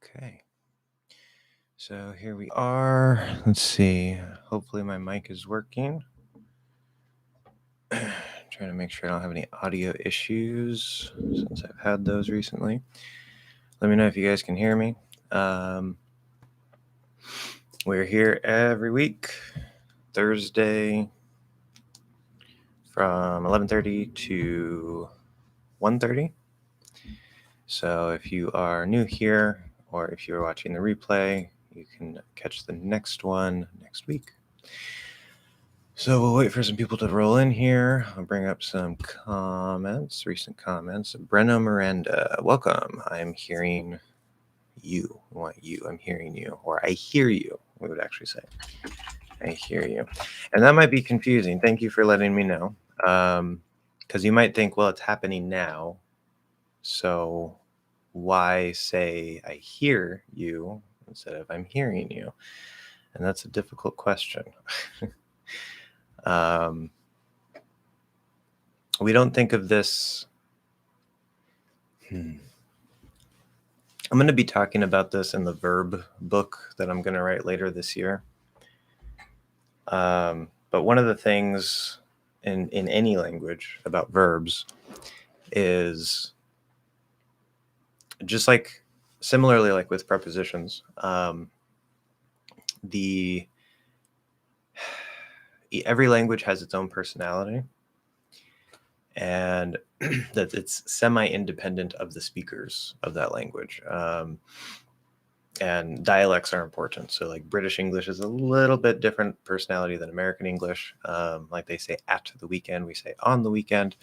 Okay, so here we are. Let's see. Hopefully my mic is working. Trying to make sure I don't have any audio issues since I've had those recently. Let me know if you guys can hear me. We're here every week, Thursday, from 11:30 to 1:30. So if you are new here, or if you're watching the replay, you can catch the next one next week. So we'll wait for some people to roll in here. I'll bring up some comments, recent comments. Brenna Miranda, welcome. I'm hearing you. I want you. I'm hearing you. Or I hear you, we would actually say. I hear you. And that might be confusing. Thank you for letting me know. Because you might think, well, it's happening now. So why say I hear you instead of I'm hearing you? And that's a difficult question. We don't think of this. I'm going to be talking about this in the verb book that I'm going to write later this year. But one of the things in any language about verbs is just like similarly like with prepositions, every language has its own personality, and that it's semi-independent of the speakers of that language. And dialects are important. So like British English is a little bit different personality than American English. Like they say at the weekend, we say on the weekend.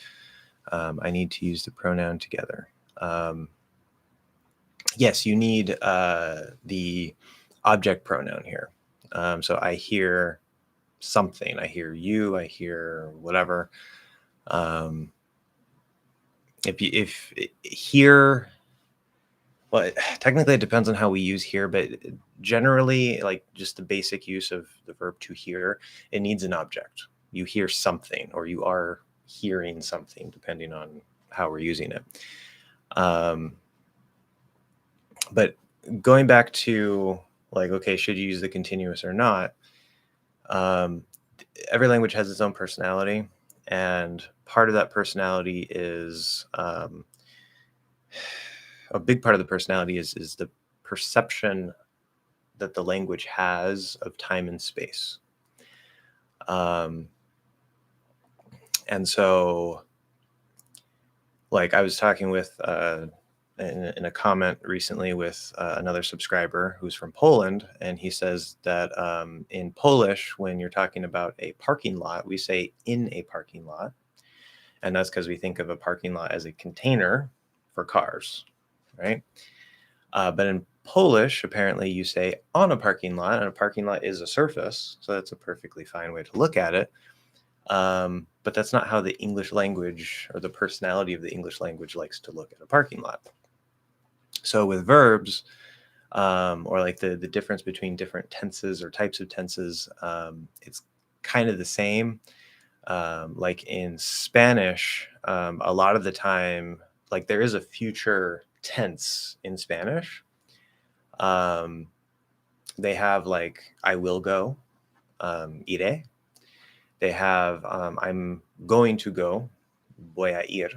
I need to use the pronoun together. Yes, you need the object pronoun here. So I hear something. I hear you. I hear whatever. If hear, well, technically it depends on how we use here, but generally, like just the basic use of the verb to hear, it needs an object. You hear something, or you are hearing something, depending on how we're using it. But going back to like, okay, should you use the continuous or not? Every language has its own personality, and part of that personality is a big part of the personality is the perception that the language has of time and space. And so, like I was talking with in a comment recently with another subscriber who's from Poland, and he says that in Polish, when you're talking about a parking lot, we say in a parking lot, and that's because we think of a parking lot as a container for cars, right? But in Polish, apparently you say on a parking lot, and a parking lot is a surface, so that's a perfectly fine way to look at it. But that's not how the English language or the personality of the English language likes to look at a parking lot. So with verbs, or like the difference between different tenses or types of tenses, it's kind of the same. Like in Spanish, a lot of the time, like there is a future tense in Spanish. They have like I will go, iré. They have I'm going to go, voy a ir.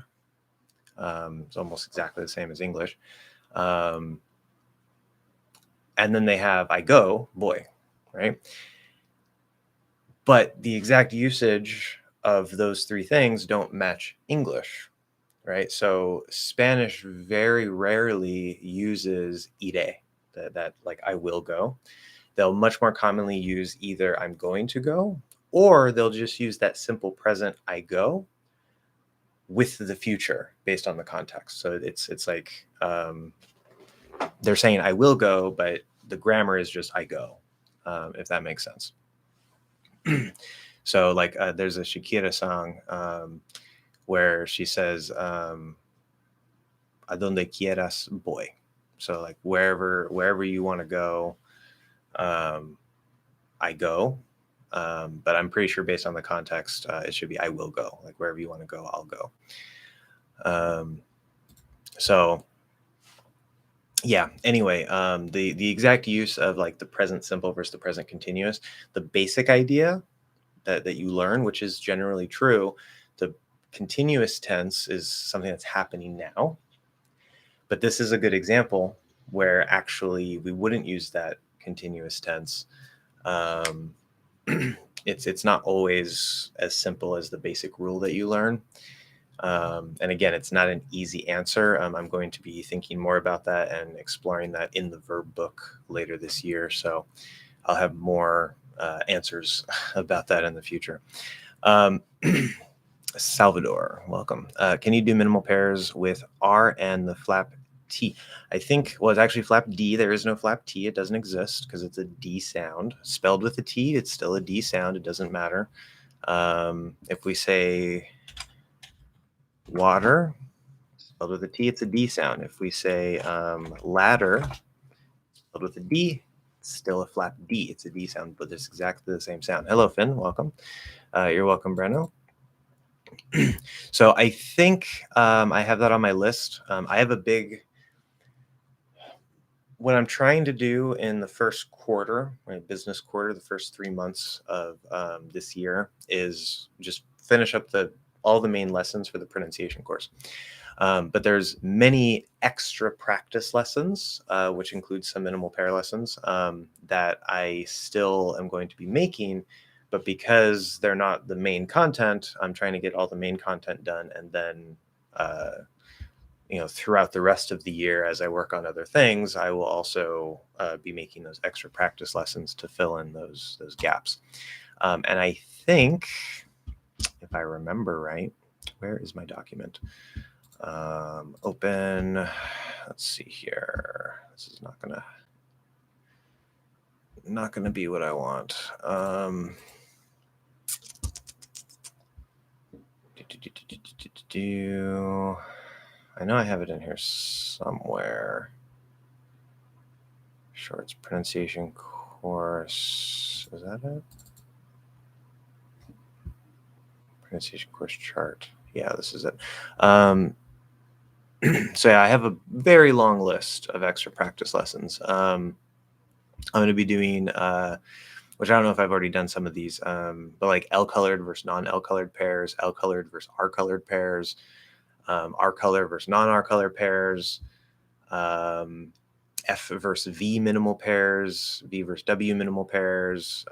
It's almost exactly the same as English. And then they have I go, voy, right? But the exact usage of those three things don't match English, right? So Spanish very rarely uses iré, that like I will go. They'll much more commonly use either I'm going to go, or they'll just use that simple present I go with the future based on the context. So it's like they're saying I will go, but the grammar is just I go, if that makes sense. So like there's a Shakira song where she says a donde quieras voy. So like wherever you want to go, I go. But I'm pretty sure based on the context, it should be I will go. Like wherever you want to go, I'll go. So Yeah. Anyway, the exact use of like the present simple versus the present continuous, the basic idea that you learn, which is generally true, the continuous tense is something that's happening now. But this is a good example where actually we wouldn't use that continuous tense. Um, it's not always as simple as the basic rule that you learn. And again, it's not an easy answer. I'm going to be thinking more about that and exploring that in the verb book later this year. So I'll have more answers about that in the future. Um, Salvador, welcome. Can you do minimal pairs with R and the flap T? I think, well, it's actually flap D. There is no flap T. It doesn't exist because it's a D sound. Spelled with a T, it's still a D sound. It doesn't matter. If we say water, spelled with a T, it's a D sound. If we say ladder, spelled with a D, it's still a flap D. It's a D sound, but it's exactly the same sound. Hello, Finn. Welcome. You're welcome, Breno. So I think I have that on my list. I have a big, what I'm trying to do in the first quarter, my business quarter, the first 3 months of this year is just finish up all the main lessons for the pronunciation course. But there's many extra practice lessons, which includes some minimal pair lessons that I still am going to be making. But because they're not the main content, I'm trying to get all the main content done, and then throughout the rest of the year, as I work on other things, I will also be making those extra practice lessons to fill in those gaps. And I think, if I remember right, where is my document? Open. Let's see here. This is not gonna be what I want. I know I have it in here somewhere. Shorts pronunciation course. Is that it? Pronunciation course chart. Yeah, this is it. So yeah, I have a very long list of extra practice lessons. I'm going to be doing, which I don't know if I've already done some of these, but like L colored versus non-L colored pairs, L colored versus R colored pairs, R color versus non-R color pairs, F versus V minimal pairs, V versus W minimal pairs,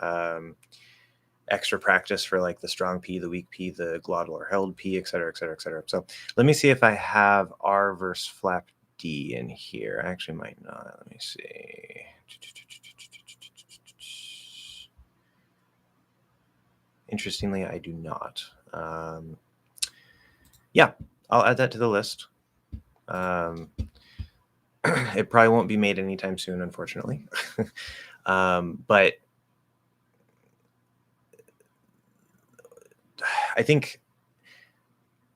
extra practice for like the strong P, the weak P, the glottal or held P, et cetera, et cetera, et cetera. So let me see if I have R versus flap D in here. I actually might not. Let me see. Interestingly, I do not. Yeah, I'll add that to the list. It probably won't be made anytime soon, unfortunately. But I think,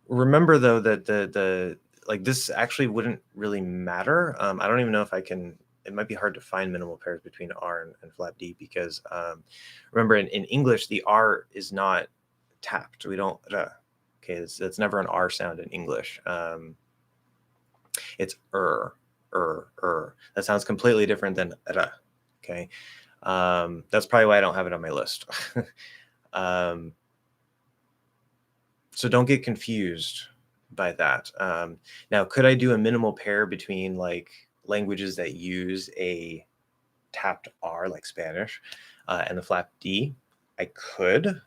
remember though that the like this actually wouldn't really matter. I don't even know if I can. It might be hard to find minimal pairs between R and flap D because remember in English the R is not tapped. We don't. Okay, it's never an R sound in English. It's That sounds completely different than okay. That's probably why I don't have it on my list. So don't get confused by that. Now, could I do a minimal pair between like languages that use a tapped R, like Spanish, and the flap D? I could.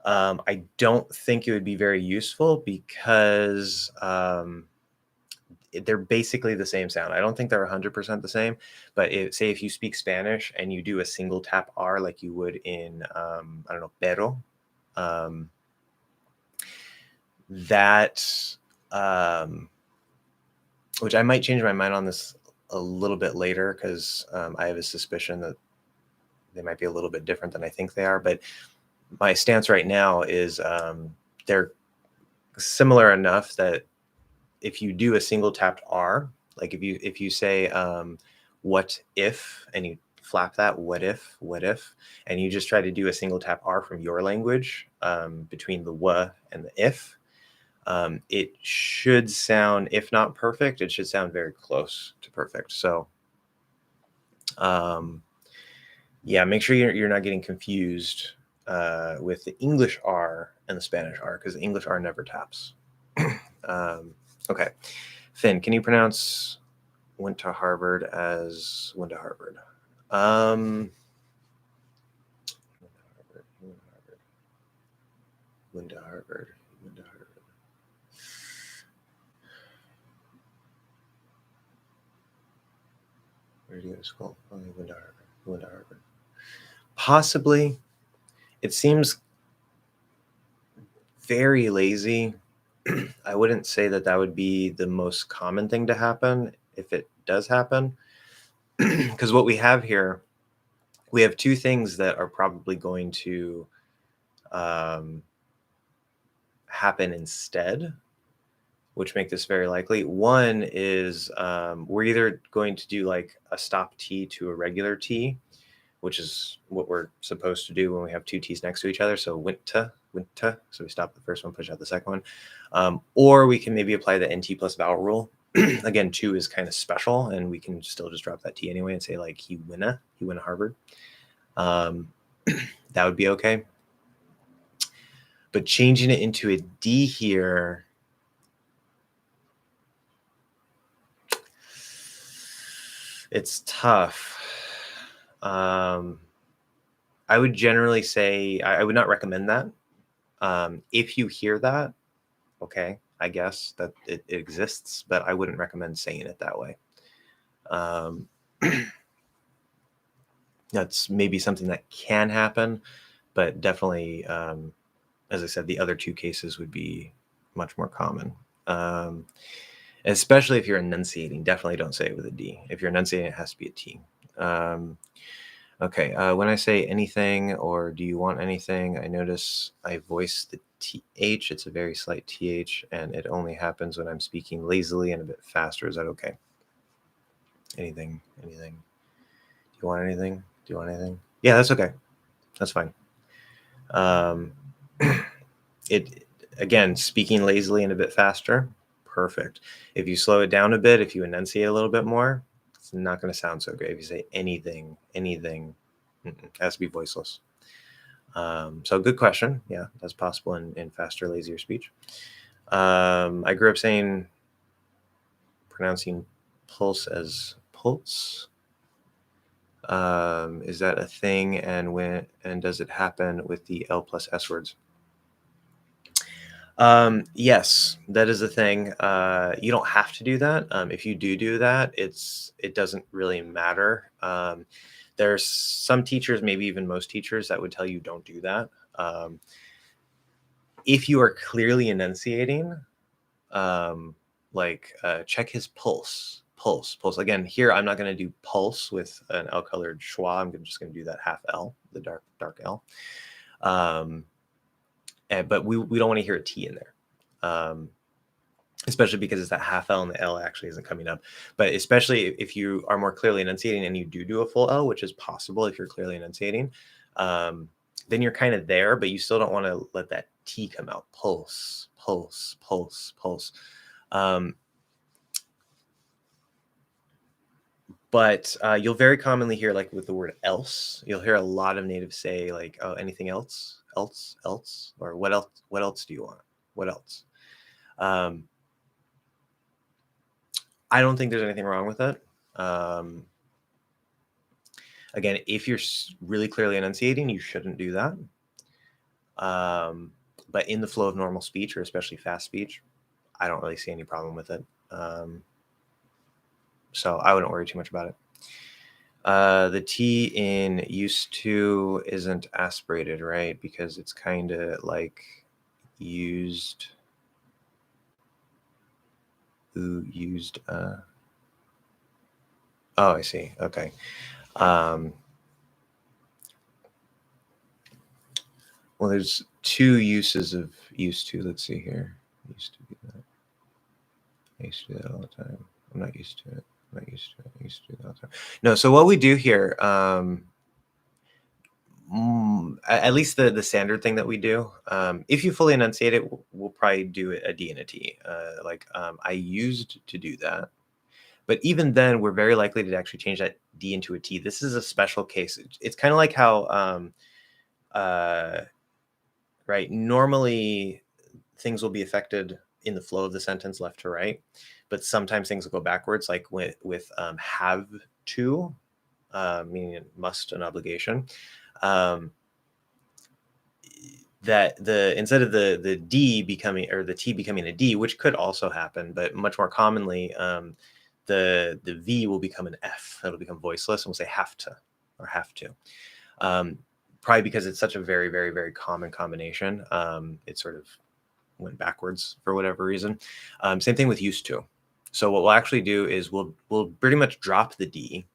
I don't think it would be very useful because they're basically the same sound. I don't think they're 100% the same, but say if you speak Spanish and you do a single tap R like you would in, I don't know, pero, that, which I might change my mind on this a little bit later because I have a suspicion that they might be a little bit different than I think they are. But my stance right now is they're similar enough that if you do a single tapped R, like if you say what if and you flap that what if, and you just try to do a single tap R from your language between the and the if, it should sound, if not perfect, it should sound very close to perfect. So, yeah, make sure you're not getting confused with the English R and the Spanish R, because the English R never taps. Okay. Finn, can you pronounce went to Harvard as went to Harvard? Went to Harvard. Went to Harvard. Where did you go to school? Oh, he went to Harvard. He went to Harvard. Possibly. It seems very lazy. I wouldn't say that that would be the most common thing to happen if it does happen. Because what we have here, we have two things that are probably going to happen instead, which make this very likely. One is we're either going to do like a stop T to a regular T, which is what we're supposed to do when we have two T's next to each other. So went to. So we stop the first one, push out the second one. Or we can maybe apply the NT plus vowel rule. Again, two is kind of special, and we can still just drop that T anyway and say like he win Harvard. That would be okay. But changing it into a D here, it's tough. I would generally say I would not recommend that. If you hear that, okay, I guess that it exists, but I wouldn't recommend saying it that way. That's maybe something that can happen, but definitely, as I said, the other two cases would be much more common. Especially if you're enunciating, definitely don't say it with a D. If you're enunciating, it has to be a T. Okay, when I say anything or do you want anything, I notice I voice the TH. It's a very slight TH, and it only happens when I'm speaking lazily and a bit faster. Is that okay? Anything? Do you want anything? Do you want anything? Yeah, that's okay. That's fine. It again, speaking lazily and a bit faster, perfect. If you slow it down a bit, if you enunciate a little bit more, it's not going to sound so great. If you say anything, it has to be voiceless. So good question. Yeah, that's possible in faster, lazier speech. I grew up pronouncing pulse as pulse. Is that a thing? And does it happen with the L plus S words? Yes, that is a thing. You don't have to do that. If you do that, it doesn't really matter. There's some teachers, maybe even most teachers, that would tell you don't do that. If you are clearly enunciating, check his pulse. Again, here I'm not going to do pulse with an L colored schwa. I'm just going to do that half L, the dark L. But we don't want to hear a T in there. Especially because it's that half L and the L actually isn't coming up. But especially if you are more clearly enunciating and you do a full L, which is possible if you're clearly enunciating, then you're kind of there, but you still don't want to let that T come out. Pulse. But you'll very commonly hear, like with the word else, you'll hear a lot of natives say like, oh, anything else, or what else do you want? What else? I don't think there's anything wrong with it. Again, if you're really clearly enunciating, you shouldn't do that. But in the flow of normal speech, or especially fast speech, I don't really see any problem with it. So I wouldn't worry too much about it. The T in used to isn't aspirated, right? Because it's kind of like used. Oh, I see. Okay. Well, there's two uses of used to. Let's see here. Used to do that. I used to do that all the time. I'm not used to it. I used to do that all the time. No, so what we do here, At least the standard thing that we do. If you fully enunciate it, we'll probably do a D and a T. I used to do that, but even then, we're very likely to actually change that D into a T. This is a special case. It's kind of like how, uh, right? Normally, things will be affected in the flow of the sentence left to right, but sometimes things will go backwards, like with have to, meaning must, an obligation. Um, that the instead of the D becoming, or the T becoming a D, which could also happen, but much more commonly, the V will become an F. It'll become voiceless, and we'll say have to or have to. Um, Probably because it's such a very, very, very common combination. It sort of went backwards for whatever reason. Same thing with used to. So what we'll actually do is we'll pretty much drop the D,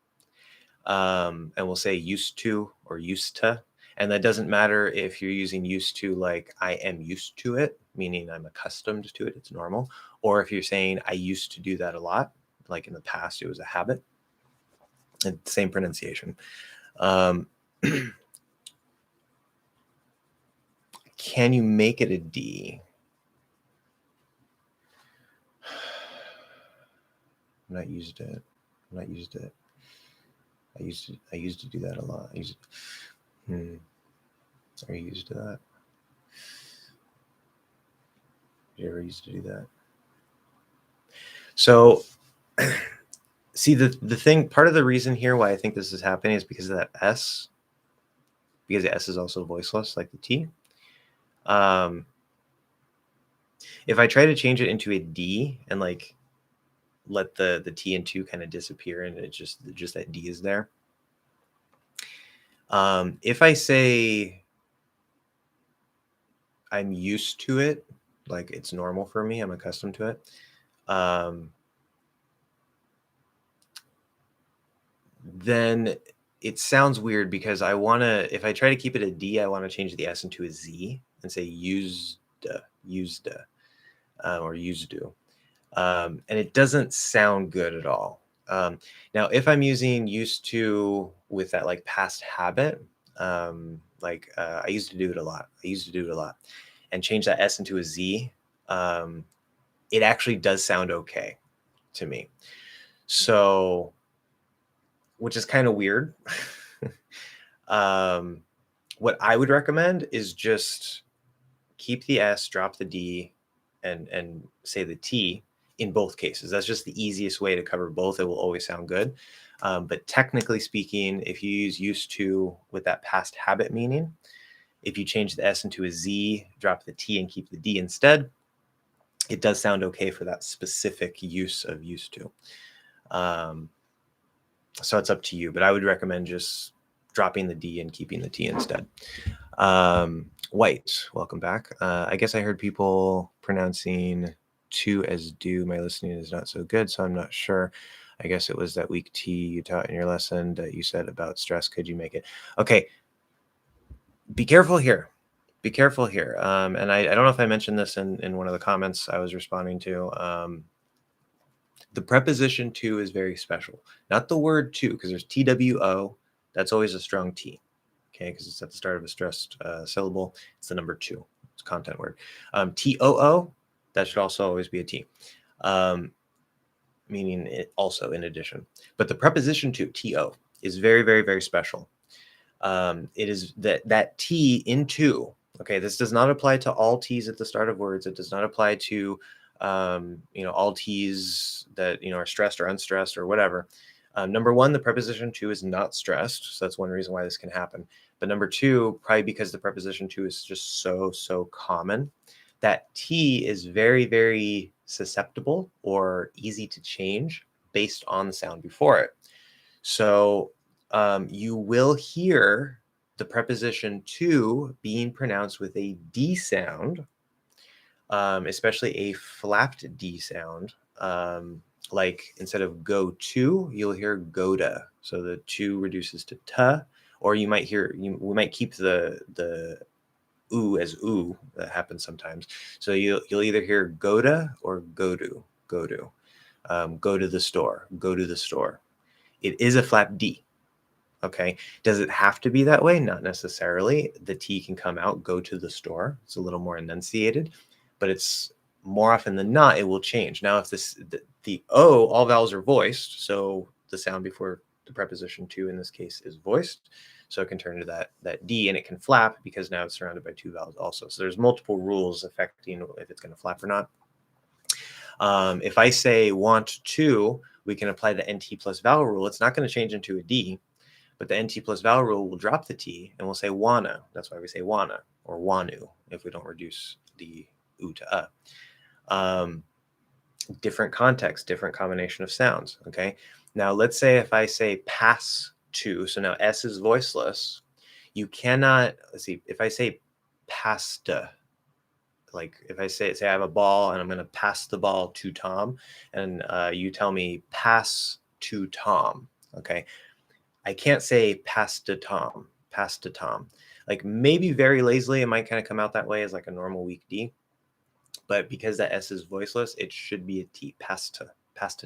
and we'll say used to or used to. And that doesn't matter if you're using used to like I am used to it, meaning I'm accustomed to it, it's normal. Or if you're saying I used to do that a lot, like in the past, it was a habit. And same pronunciation. Um, can you make it a D? I'm not used to it. I'm not used to it. I used to do that a lot. Are you used to that? Did you ever used to do that? So see, the thing, part of the reason here why I think this is happening is because of that S, because the S is also voiceless like the T. If I try to change it into a D and like let the T and 2 kind of disappear and it just that D is there. If I say I'm used to it, like it's normal for me, I'm accustomed to it. Then it sounds weird because I want to, if I try to keep it a D, I want to change the S into a Z and say used, or used to. And it doesn't sound good at all. Now, if I'm using used to with that like past habit, I used to do it a lot. I used to do it a lot, and change that S into a Z. It actually does sound okay to me. So, which is kind of weird. What I would recommend is just keep the S, drop the D, and say the T in both cases. That's just the easiest way to cover both. It will always sound good. But technically speaking, if you use used to with that past habit meaning, if you change the S into a Z, drop the T, and keep the D instead, it does sound okay for that specific use of used to. So it's up to you, but I would recommend just dropping the D and keeping the T instead. White, welcome back. I guess I heard people pronouncing to as do. My listening is not so good, so I'm not sure. I guess it was that weak T you taught in your lesson that you said about stress. Could you make it? Okay. Be careful here. Be careful here. And I don't know if I mentioned this in one of the comments I was responding to. The preposition to is very special. Not the word to, because there's TWO. That's always a strong T. Okay, because it's at the start of a stressed syllable. It's the number 2. It's a content word. TOO, that should also always be a T, meaning it also in addition. But the preposition to, TO, is very, very, very special. It is that T in to. Okay, this does not apply to all T's at the start of words. It does not apply to all T's that are stressed or unstressed or whatever. Number 1, the preposition to is not stressed, so that's one reason why this can happen. But number 2, probably because the preposition to is just so common, that T is very, very susceptible or easy to change based on the sound before it. So you will hear the preposition to being pronounced with a D sound, especially a flapped D sound. Like instead of go to, you'll hear go to. So the to reduces to t, or you might hear, we might keep the oo as oo. That happens sometimes. So you'll either hear go to or go to, go to. Go to the store, go to the store. It is a flap D. Okay. Does it have to be that way? Not necessarily. The T can come out, go to the store. It's a little more enunciated, but it's more often than not, it will change. Now, if the O, all vowels are voiced, so the sound before the preposition to in this case is voiced. So it can turn into that D, and it can flap because now it's surrounded by two vowels also. So there's multiple rules affecting if it's going to flap or not. If I say want to, we can apply the NT plus vowel rule. It's not going to change into a D, but the NT plus vowel rule will drop the T and we'll say wanna. That's why we say wanna or wanu if we don't reduce the U to different context, different combination of sounds. Okay. Now let's say if I say pass to, so now S is voiceless. You cannot, let's see, if I say pasta, like if I say I have a ball and I'm going to pass the ball to Tom, and you tell me pass to Tom. Okay. I can't say pass to Tom, pass to Tom. Like maybe very lazily, it might kind of come out that way as like a normal weak D. But because that S is voiceless, it should be a T, pass to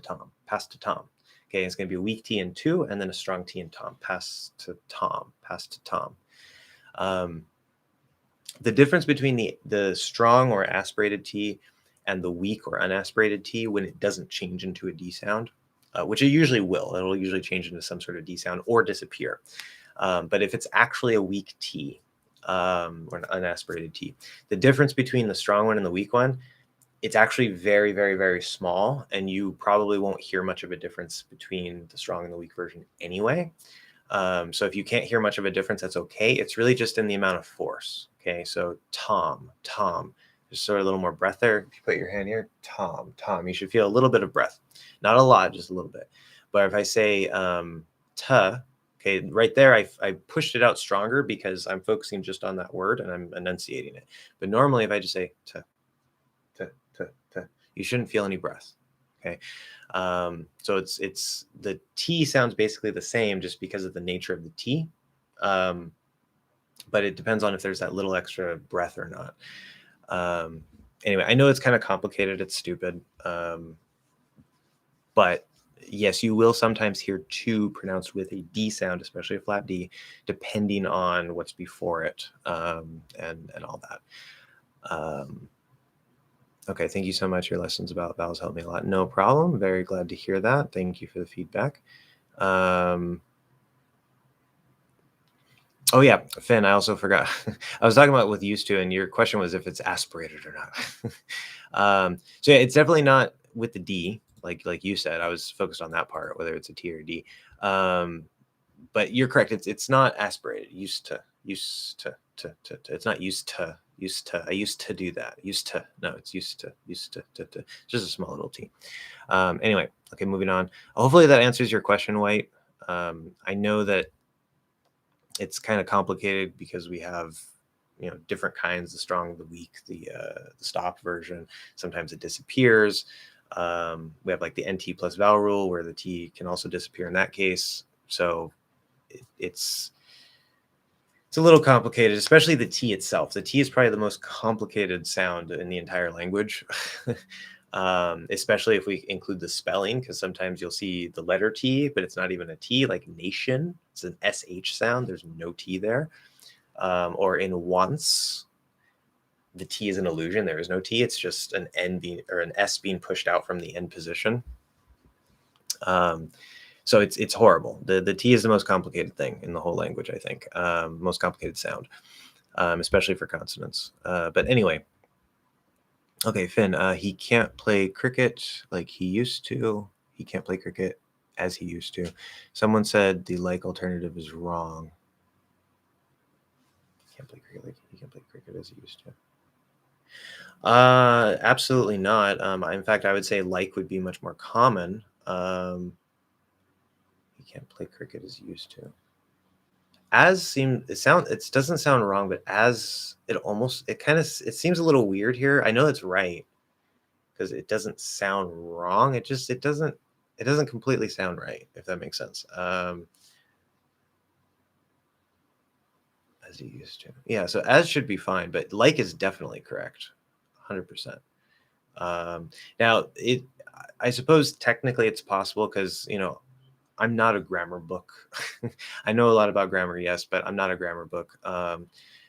Tom, pass to Tom. Okay, it's going to be a weak T in two and then a strong T in Tom, pass to Tom, pass to Tom. The difference between the strong or aspirated T and the weak or unaspirated T when it doesn't change into a D sound, which it usually will. It'll usually change into some sort of D sound or disappear. But if it's actually a weak T or an unaspirated T, the difference between the strong one and the weak one, it's actually very, very, very small. And you probably won't hear much of a difference between the strong and the weak version anyway. So if you can't hear much of a difference, that's okay. It's really just in the amount of force. Okay, so Tom, just sort of a little more breath there. If you put your hand here, Tom, you should feel a little bit of breath. Not a lot, just a little bit. But if I say ta, okay, right there, I pushed it out stronger because I'm focusing just on that word and I'm enunciating it. But normally if I just say ta, you shouldn't feel any breath. Okay. So it's the T sounds basically the same just because of the nature of the T. But it depends on if there's that little extra breath or not. Anyway, I know it's kind of complicated. It's stupid. But yes, you will sometimes hear to pronounced with a D sound, especially a flat D, depending on what's before it and all that. Okay, thank you so much. Your lessons about vowels helped me a lot. No problem. Very glad to hear that. Thank you for the feedback. Oh yeah, Finn, I also forgot. I was talking about with used to, and your question was if it's aspirated or not. So yeah, it's definitely not with the D, like you said. I was focused on that part, whether it's a T or a D. But you're correct. It's not aspirated. Used to. It's not used to. I used to do that. Used to. No, it's used to. Used to. It's just a small little T. Anyway, okay, moving on. Hopefully that answers your question, White. I know that it's kind of complicated because we have different kinds, the strong, the weak, the stop version. Sometimes it disappears. We have like the NT plus vowel rule where the T can also disappear in that case. So it's a little complicated, especially the T itself. The T is probably the most complicated sound in the entire language. Especially if we include the spelling, because sometimes you'll see the letter T, but it's not even a T, like nation. It's an SH sound. There's no T there. Or in once, the T is an illusion. There is no T. It's just an N being or an S being pushed out from the end position. So it's horrible. The T is the most complicated thing in the whole language, I think. Most complicated sound, especially for consonants. But anyway. Okay, Finn, he can't play cricket like he used to. He can't play cricket as he used to. Someone said the like alternative is wrong. He can't play cricket as he used to. Absolutely not. In fact, I would say like would be much more common. He can't play cricket as he used to. It doesn't sound wrong, but as it seems a little weird here. I know it's right because it doesn't sound wrong. It doesn't completely sound right, if that makes sense. As you used to. Yeah, so as should be fine, but like is definitely correct. 100%. Now I suppose technically it's possible because I'm not a grammar book. I know a lot about grammar, yes, but I'm not a grammar book.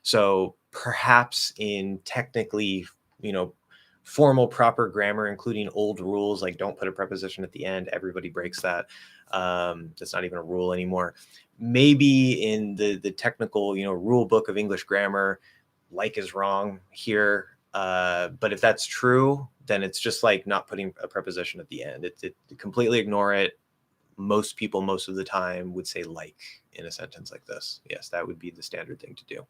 So perhaps in technically, you know, formal, proper grammar, including old rules like don't put a preposition at the end. Everybody breaks that. That's not even a rule anymore. Maybe in the technical, rule book of English grammar, like is wrong here. But if that's true, then it's just like not putting a preposition at the end. It completely ignore it. Most people, most of the time, would say like in a sentence like this. Yes, that would be the standard thing to do.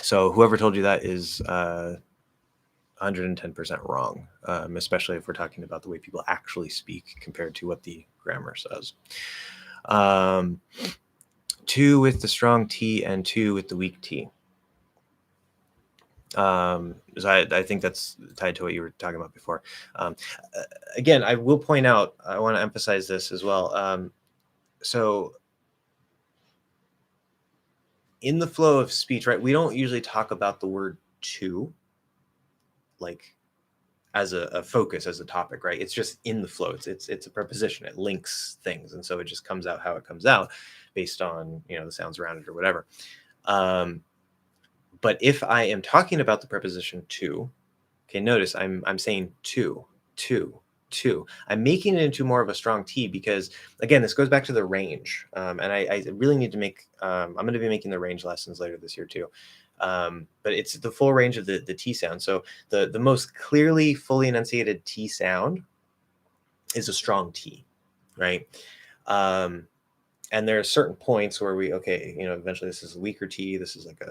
So whoever told you that is 110% wrong, especially if we're talking about the way people actually speak compared to what the grammar says. 2 with the strong T and 2 with the weak T. So I think that's tied to what you were talking about before. Again, I will point out, I want to emphasize this as well. So in the flow of speech, right, we don't usually talk about the word to like as a focus, as a topic, right? It's just in the flow. It's a preposition. It links things, and so it just comes out how it comes out based on the sounds around it or whatever. But if I am talking about the preposition to, okay, notice I'm saying to. I'm making it into more of a strong T because, again, this goes back to the range. And I really need to make, I'm going to be making the range lessons later this year too. But it's the full range of the T sound. So the most clearly fully enunciated T sound is a strong T, right? And there are certain points where eventually this is a weaker T. This is like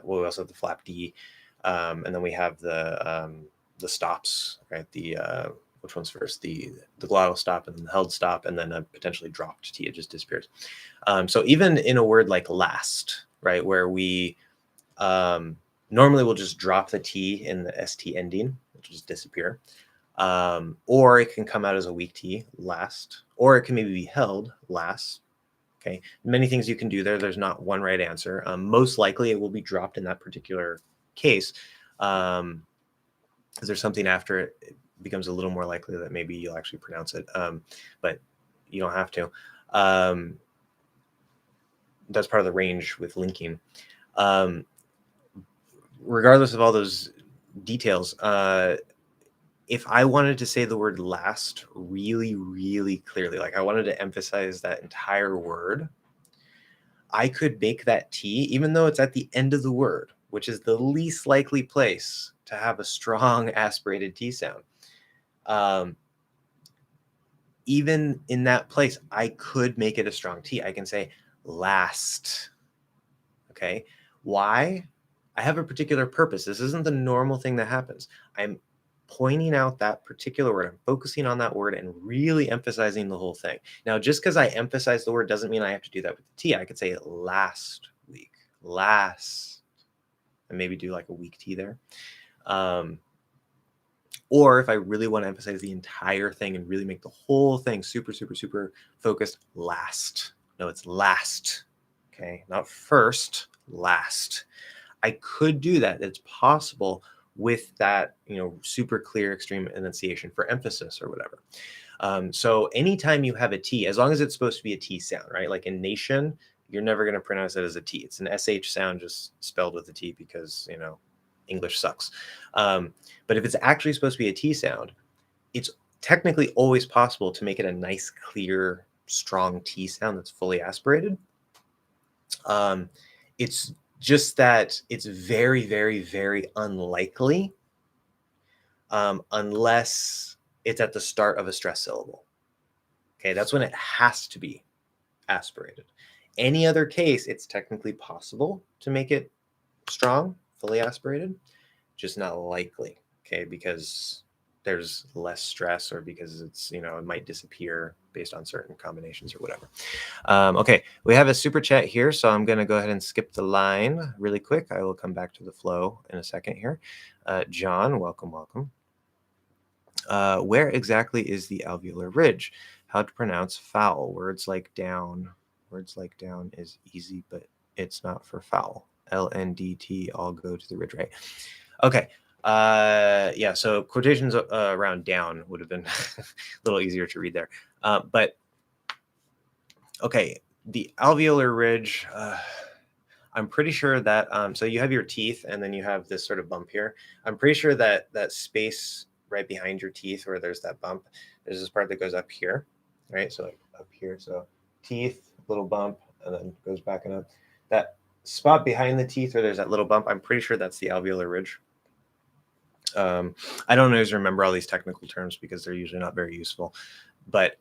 well, we also have the flap D. And then we have the stops, right? Which one's first? The glottal stop and then the held stop, and then a potentially dropped T. It just disappears. So even in a word like last, right, where we normally we'll just drop the T in the ST ending, which will just disappear. Or it can come out as a weak T, last, or it can maybe be held, last. Okay, many things you can do there. There's not one right answer. Most likely it will be dropped in that particular case. Because there's something after it, it becomes a little more likely that maybe you'll actually pronounce it. But you don't have to. That's part of the range with linking. Regardless of all those details, if I wanted to say the word last really, really clearly, like I wanted to emphasize that entire word, I could make that T, even though it's at the end of the word, which is the least likely place to have a strong aspirated T sound. Even in that place, I could make it a strong T. I can say last. Okay. Why? I have a particular purpose. This isn't the normal thing that happens. I'm pointing out that particular word. I'm focusing on that word and really emphasizing the whole thing. Now, just because I emphasize the word doesn't mean I have to do that with the T. I could say last week, last, and maybe do like a weak T there. Or if I really want to emphasize the entire thing and really make the whole thing super, super, super focused, last. No, it's last. Okay, not first, last. I could do that. It's possible with that, super clear extreme enunciation for emphasis or whatever. So anytime you have a T, as long as it's supposed to be a T sound, right? Like in nation, you're never going to pronounce it as a T. It's an SH sound just spelled with a T because, English sucks. But if it's actually supposed to be a T sound, it's technically always possible to make it a nice, clear, strong T sound that's fully aspirated. It's just that it's very, very, very unlikely unless it's at the start of a stress syllable. Okay, that's when it has to be aspirated. Any other case, it's technically possible to make it strong, fully aspirated, just not likely, okay, because there's less stress or because it's, it might disappear based on certain combinations or whatever. Okay, we have a super chat here, so I'm going to go ahead and skip the line really quick. I will come back to the flow in a second here. John, welcome. Where exactly is the alveolar ridge? How to pronounce foul? Words like down is easy, but it's not for foul. LNDT all go to the ridge, right? Okay. Yeah, so quotations around down would have been a little easier to read there. But okay, the alveolar ridge, I'm pretty sure that, so you have your teeth and then you have this sort of bump here. I'm pretty sure that that space right behind your teeth where there's that bump, there's this part that goes up here, right? So like up here, so teeth, little bump, and then goes back and up. That spot behind the teeth where there's that little bump, I'm pretty sure that's the alveolar ridge. I don't always remember all these technical terms because they're usually not very useful. But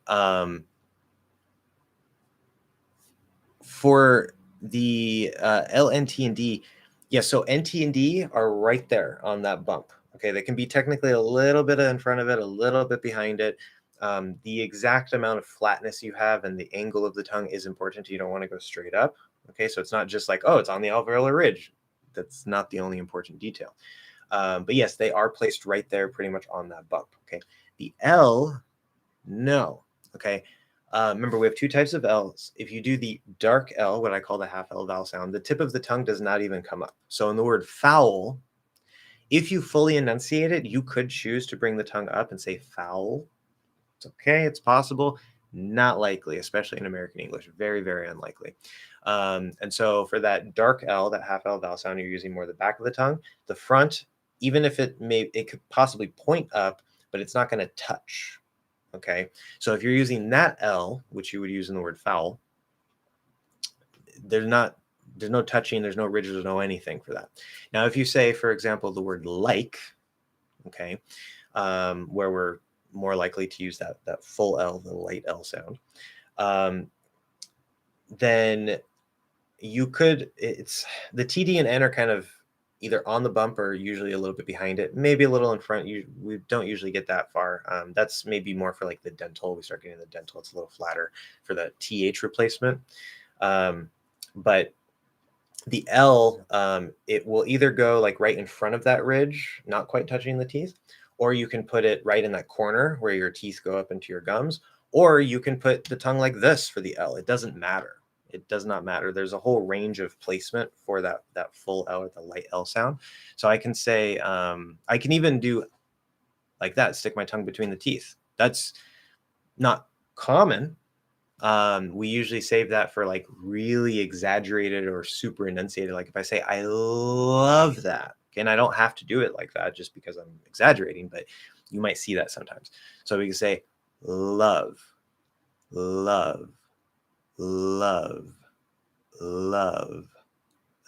for the L, N, T, and D, yeah, so N, T, and D are right there on that bump. Okay, they can be technically a little bit in front of it, a little bit behind it. The exact amount of flatness you have and the angle of the tongue is important. You don't want to go straight up. Okay, so it's not just like, oh, it's on the alveolar ridge. That's not the only important detail. But yes, they are placed right there pretty much on that bump. Okay. The L, no. Okay. Remember, we have two types of L's. If you do the dark L, what I call the half L vowel sound, the tip of the tongue does not even come up. So in the word foul, if you fully enunciate it, you could choose to bring the tongue up and say foul. It's okay. It's possible. Not likely, especially in American English. Very, very unlikely. And so for that dark L, that half L vowel sound, you're using more the back of the tongue. The front, even if it could possibly point up, but it's not going to touch. Okay. So if you're using that L, which you would use in the word foul, there's no touching, there's no ridges, there's no anything for that. Now, if you say, for example, the word like, okay, where we're more likely to use that full L, the light L sound, then you could, it's the TD and N are kind of either on the bump or usually a little bit behind it, maybe a little in front. We don't usually get that far. That's maybe more for like the dental. We start getting the dental, it's a little flatter for the TH replacement. But the L, it will either go like right in front of that ridge, not quite touching the teeth, or you can put it right in that corner where your teeth go up into your gums, or you can put the tongue like this for the L. It doesn't matter. It does not matter. There's a whole range of placement for that full L or the light L sound. So I can say, I can even do like that, stick my tongue between the teeth. That's not common. We usually save that for like really exaggerated or super enunciated. Like if I say, I love that, and I don't have to do it like that just because I'm exaggerating, but you might see that sometimes. So we can say love, love, love, love.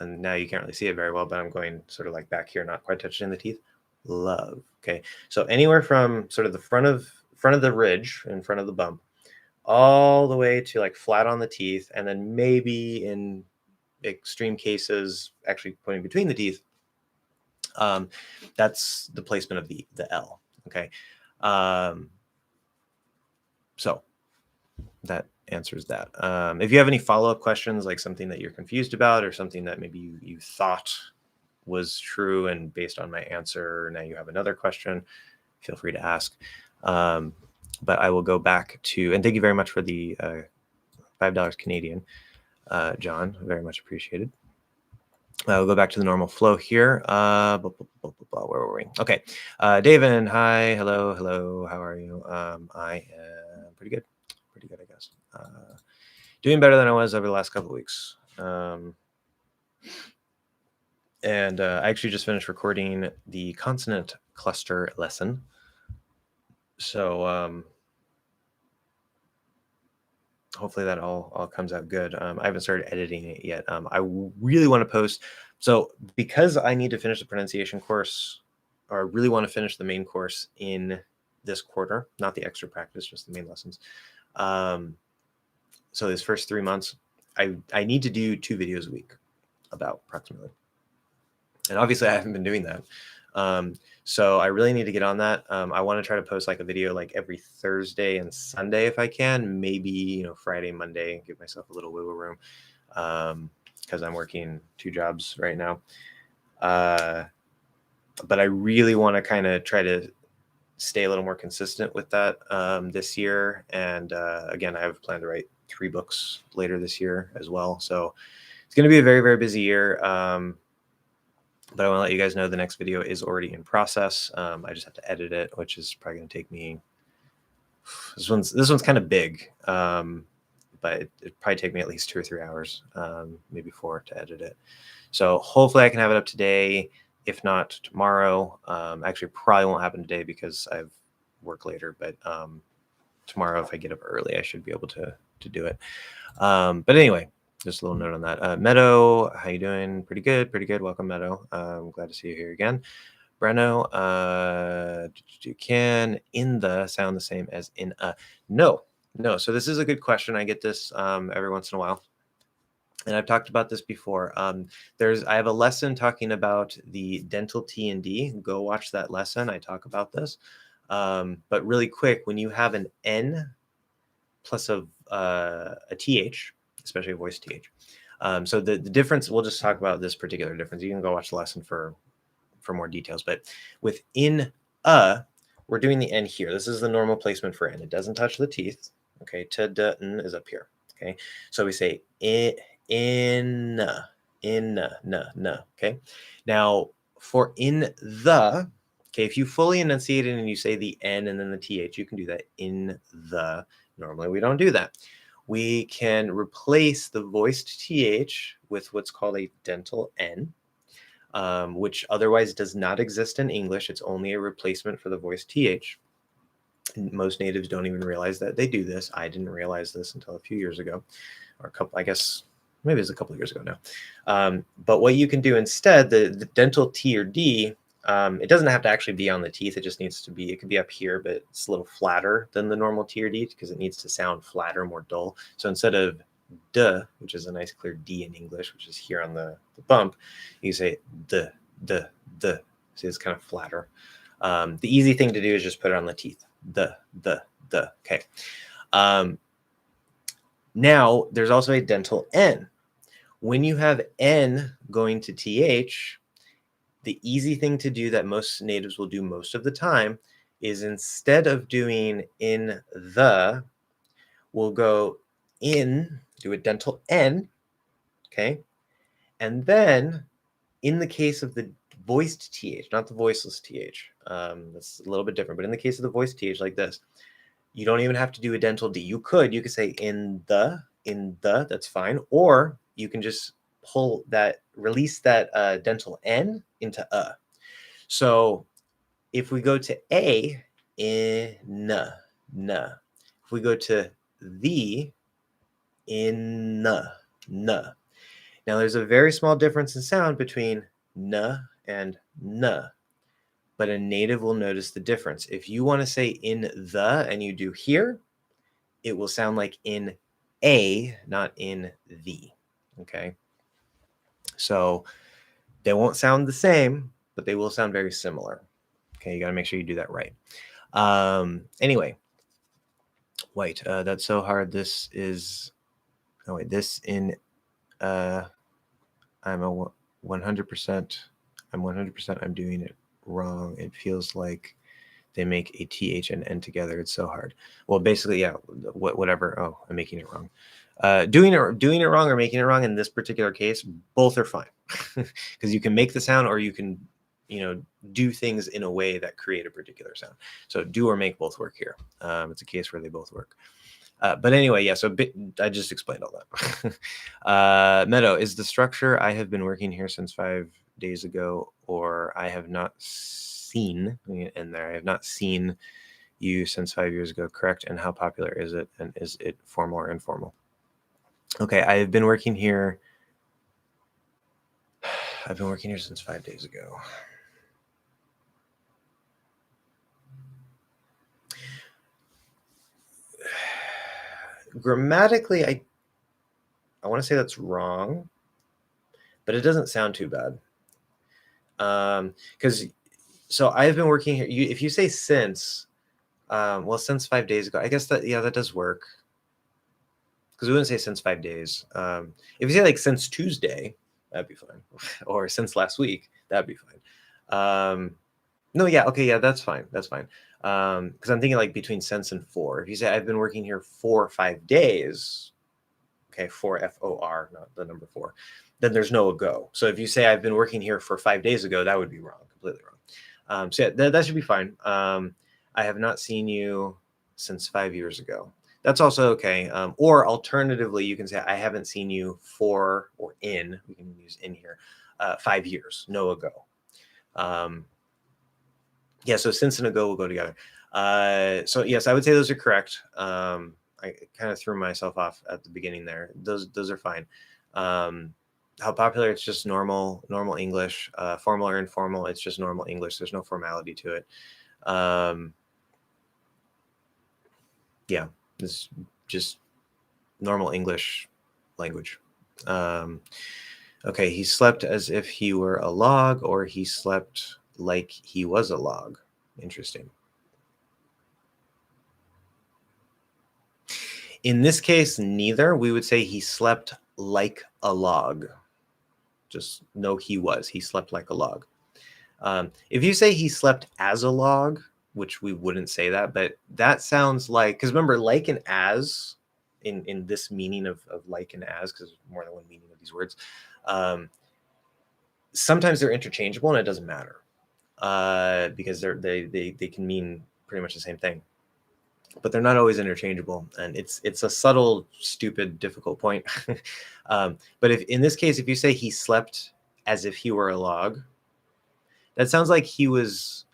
And now you can't really see it very well, but I'm going sort of like back here, not quite touching the teeth. Love. Okay. So anywhere from sort of the front of the ridge, in front of the bump, all the way to like flat on the teeth, and then maybe in extreme cases actually putting between the teeth. That's the placement of the L. Okay. So that answers that. If you have any follow-up questions, like something that you're confused about or something that maybe you thought was true and based on my answer now you have another question, feel free to ask. But I will go back to, and thank you very much for the $5 Canadian, John, very much appreciated. We'll go back to the normal flow here. Where were we? Okay. David, hi. Hello. How are you? I am pretty good, I guess. Doing better than I was over the last couple of weeks. And I actually just finished recording the consonant cluster lesson. So hopefully that all comes out good. I haven't started editing it yet. I really want to post. So because I need to finish the pronunciation course, or I really want to finish the main course in this quarter, not the extra practice, just the main lessons. So these first 3 months, I need to do 2 videos a week, about approximately. And obviously I haven't been doing that. So I really need to get on that. I want to try to post like a video like every Thursday and Sunday if I can, maybe, Friday, Monday, give myself a little wiggle room. Because I'm working 2 jobs right now. But I really want to kind of try to stay a little more consistent with that this year. And again, I have planned to write 3 books later this year as well. So it's going to be a very, very busy year. But I want to let you guys know the next video is already in process. I just have to edit it, which is probably going to take me. This one's kind of big, but it'd probably take me at least 2 or 3 hours, maybe 4 to edit it. So hopefully I can have it up today. If not tomorrow, actually probably won't happen today because I have work later. But tomorrow, if I get up early, I should be able to do it. But anyway, just a little note on that. Meadow, how you doing? Pretty good, pretty good. Welcome, Meadow. I'm glad to see you here again. Breno, can in the sound the same as in a? No. So this is a good question. I get this every once in a while. And I've talked about this before. I have a lesson talking about the dental T and D. Go watch that lesson. I talk about this. But really quick, when you have an N plus a TH, especially a voice TH. So the difference, we'll just talk about this particular difference. You can go watch the lesson for more details. But within we're doing the N here. This is the normal placement for N. It doesn't touch the teeth. Okay, N is up here. Okay, so we say in, okay. Now for in the, okay, if you fully enunciate it and you say the N and then the TH, you can do that in the. Normally we don't do that. We can replace the voiced TH with what's called a dental N, which otherwise does not exist in English. It's only a replacement for the voiced TH. Most natives don't even realize that they do this. I didn't realize this until a few years ago, or a couple, I guess, maybe it's a couple of years ago now. But what you can do instead, the dental T or D, it doesn't have to actually be on the teeth. It just needs to be, it could be up here, but it's a little flatter than the normal T or D because it needs to sound flatter, more dull. So instead of duh, which is a nice clear D in English, which is here on the bump, you say the. See, it's kind of flatter. The easy thing to do is just put it on the teeth. The. Okay. Now there's also a dental N. When you have N going to TH, the easy thing to do that most natives will do most of the time is instead of doing in the, we'll go in, do a dental N, okay? And then in the case of the voiced TH, not the voiceless TH, that's a little bit different, but in the case of the voiced TH like this, you don't even have to do a dental D. You could say in the, that's fine. Or you can just release that dental N into a. So if we go to a, in, na. If we go to the, in, na. Now there's a very small difference in sound between na and na, but a native will notice the difference. If you want to say in the and you do here, it will sound like in a, not in the. Okay. So they won't sound the same, but they will sound very similar. Okay. You got to make sure you do that right. Anyway, wait, that's so hard. This is, oh wait, this in, I'm a 100%, I'm doing it wrong. It feels like they make a TH and N together. It's so hard. Well, basically, yeah, whatever. Oh, I'm making it wrong. Doing it wrong or making it wrong in this particular case, both are fine because you can make the sound or you can, do things in a way that create a particular sound. So do or make both work here. It's a case where they both work. But anyway, yeah, so I just explained all that. Meadow, is the structure I have been working here since 5 days ago, or I have not seen, in there, I have not seen you since 5 years ago, correct? And how popular is it? And is it formal or informal? Okay, I have been working here. I've been working here since 5 days ago. Grammatically, I want to say that's wrong, but it doesn't sound too bad. Because so I've been working here. If you say since, well, since 5 days ago, I guess that, yeah, that does work. Because we wouldn't say since 5 days. If you say like since Tuesday, that'd be fine. Or since last week, that'd be fine. No, yeah, okay, yeah, that's fine. That's fine. Because I'm thinking like between since and for. If you say I've been working here for 5 days, okay, 4, not the number 4, then there's no ago. So if you say I've been working here for 5 days ago, that would be wrong, completely wrong. So yeah, that should be fine. I have not seen you since 5 years ago. That's also okay. Or alternatively, you can say I haven't seen you for, or in, we can use in here, 5 years, no ago. Yeah, so since and ago will go together. So yes, I would say those are correct. I kind of threw myself off at the beginning there. Those are fine. How popular? It's just normal English. Formal or informal? It's just normal English. There's no formality to it. Yeah, it's just normal English language. Okay, he slept as if he were a log, or he slept like he was a log. Interesting. In this case, neither. We would say he slept like a log. Just no, he was. He slept like a log. If you say he slept as a log, which we wouldn't say that, but that sounds like, because remember, like and as, in this meaning of like and as, because there's more than one meaning of these words, sometimes they're interchangeable and it doesn't matter, because they can mean pretty much the same thing, but they're not always interchangeable, and it's a subtle, stupid, difficult point. But if in this case, if you say he slept as if he were a log, that sounds like he was,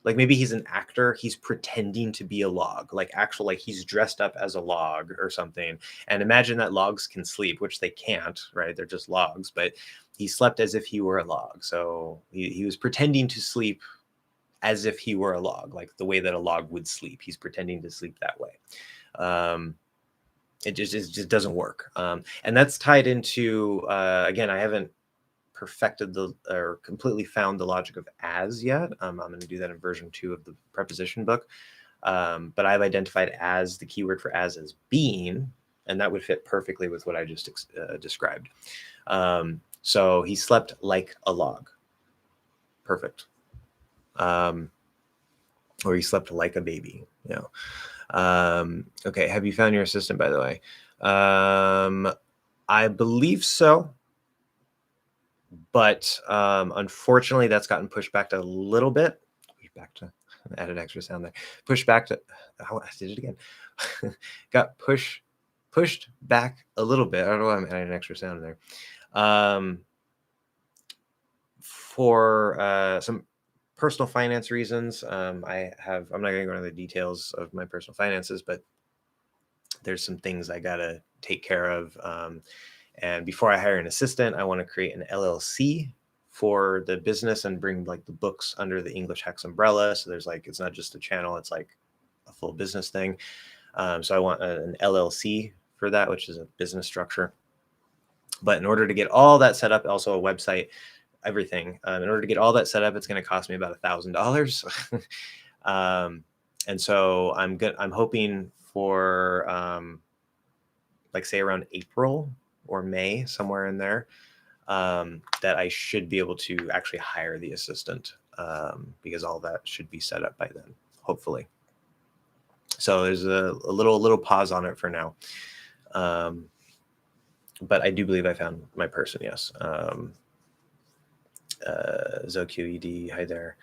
like, maybe he's an actor, he's pretending to be a log, like actual, like he's dressed up as a log or something. And imagine that logs can sleep, which they can't, right? They're just logs, but he slept as if he were a log. So he was pretending to sleep as if he were a log, like the way that a log would sleep. He's pretending to sleep that way. It just doesn't work. And that's tied into, again, I haven't perfected or completely found the logic of as yet. I'm going to do that in version 2 of the preposition book. But I've identified as, the keyword for as being, and that would fit perfectly with what I just described. So he slept like a log. Perfect. Or he slept like a baby. Okay, have you found your assistant, by the way? I believe so, but unfortunately that's gotten pushed back to a little bit. Back to added extra sound there. Pushed back to, oh, I did it again. Got pushed back a little bit. I don't know why I'm adding an extra sound in there. For some personal finance reasons, I'm not going to go into the details of my personal finances, but there's some things I got to take care of. And before I hire an assistant, I want to create an LLC for the business and bring like the books under the English Hex umbrella. So there's like, it's not just a channel, it's like a full business thing. So I want an LLC for that, which is a business structure. But in order to get all that set up, also a website, everything, in order to get all that set up, it's going to cost me about $1,000. And so I'm hoping for like say around April or May, somewhere in there, that I should be able to actually hire the assistant, because all that should be set up by then, hopefully. So there's a little pause on it for now. But I do believe I found my person, yes. ZoQED, hi there.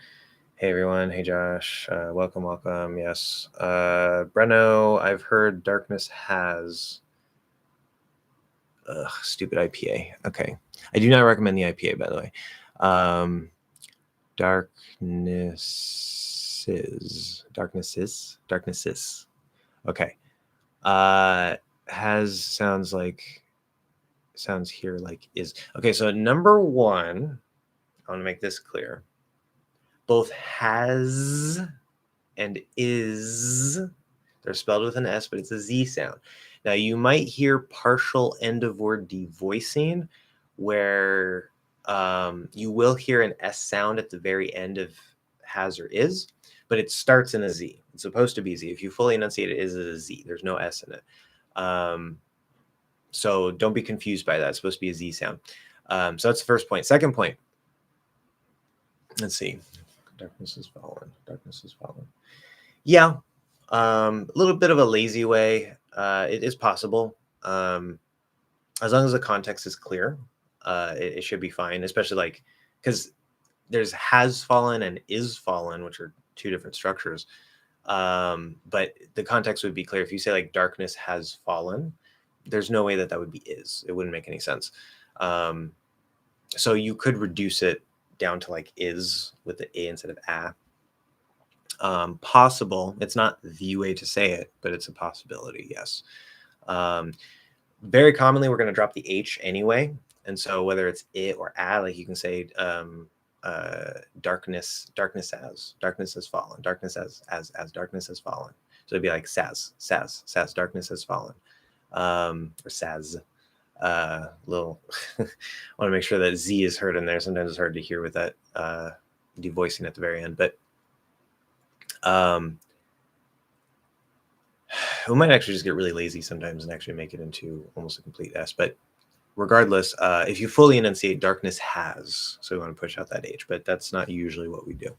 Hey everyone, hey Josh, welcome, yes. Breno, I've heard darkness has... stupid IPA. Okay. I do not recommend the IPA, by the way. Darknesses. Okay. Has sounds here like is. Okay, so number 1, I want to make this clear. Both has and is, they're spelled with an S, but it's a Z sound. Now, you might hear partial end of word devoicing, where you will hear an S sound at the very end of has or is, but it starts in a Z. It's supposed to be Z. If you fully enunciate it, is a Z. There's no S in it. So don't be confused by that. It's supposed to be a Z sound. So that's the first point. Second point. Let's see. Darkness is fallen. Yeah. A little bit of a lazy way. It is possible. as long as the context is clear, it should be fine, especially like because there's has fallen and is fallen, which are two different structures. But the context would be clear. If you say like darkness has fallen, there's no way that that would be is. It wouldn't make any sense. Um, so you could reduce it down to like is with the a instead of a. Possible. It's not the way to say it, but it's a possibility. Yes. Um, very commonly, we're going to drop the h anyway, and so whether it's it or a, like you can say darkness has fallen, darkness as darkness has fallen. So it'd be like saz darkness has fallen, or saz. Little I want to make sure that z is heard in there. Sometimes it's hard to hear with that devoicing at the very end, but we might actually just get really lazy sometimes and actually make it into almost a complete s. But regardless, if you fully enunciate, darkness has, so we want to push out that h, but that's not usually what we do.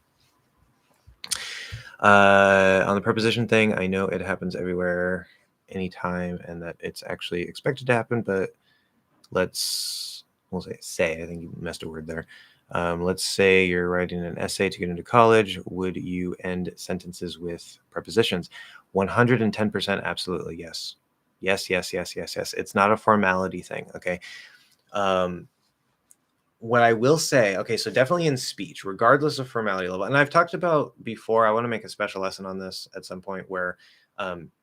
On the preposition thing, I know it happens everywhere, anytime, and that it's actually expected to happen, but we'll say, I think you messed a word there. Let's say you're writing an essay to get into college. Would you end sentences with prepositions? 110% absolutely yes. Yes. It's not a formality thing, okay? What I will say, okay, so definitely in speech, regardless of formality level, and I've talked about before, I want to make a special lesson on this at some point where